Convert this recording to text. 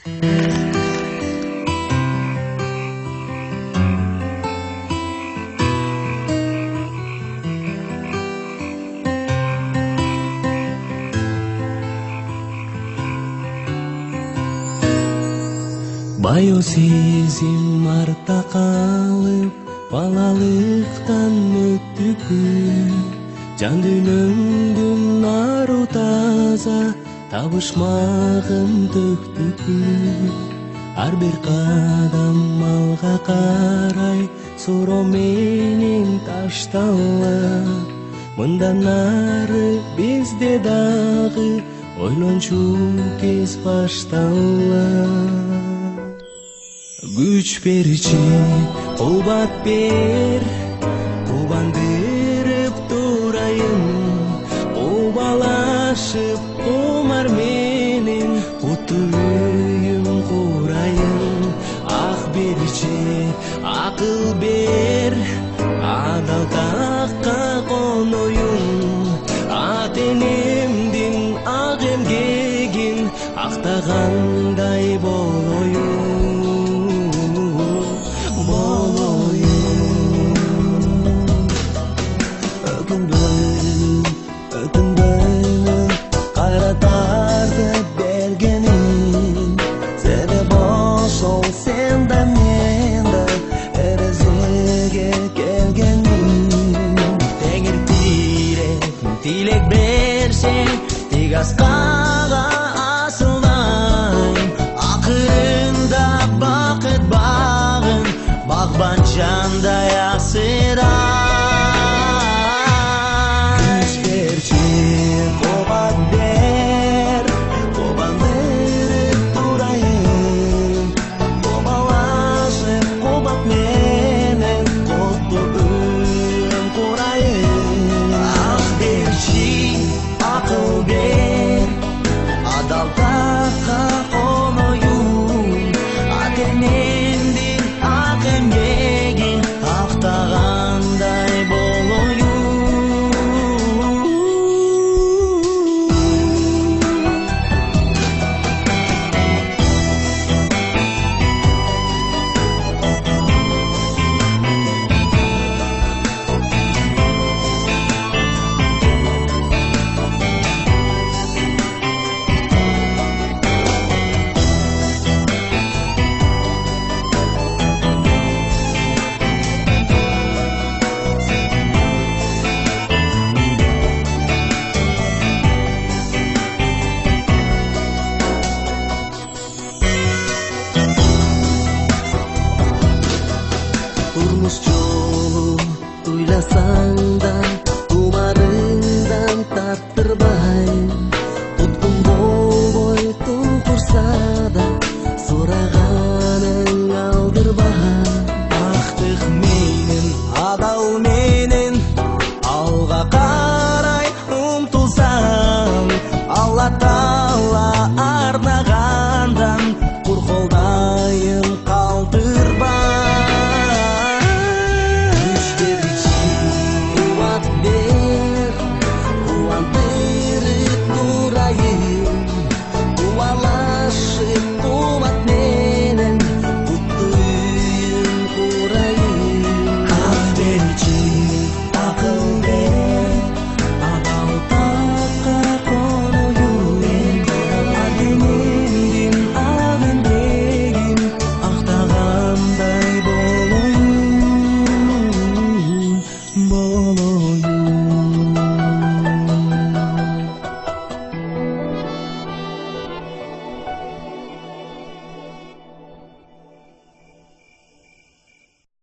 Bayо сезим артта калып, балалыктан өттү күн. Жан дүйнөмдүн ару таза, табышмагын төктү күн. Ар бир кадам алга карай, суроо менен ташталат. Мындан ары бизде дагы ойлончу кез башталат. Güç берчи, кубат бер, кубандырып турайын. Кубалашып кумар менен кутуйум курайын. Ак берчи, акыл бер, адал такка коноюн. Ат энемдин ак эмгегин актагандай болоюн. Ökündüm, kayratardı bergenin. Sebep olsun senden menden, erezege gelgenin. Tegir tilek bersen, tigas kaga asılay. Akırında bakıt bağın, bakban canda yasıray. Adal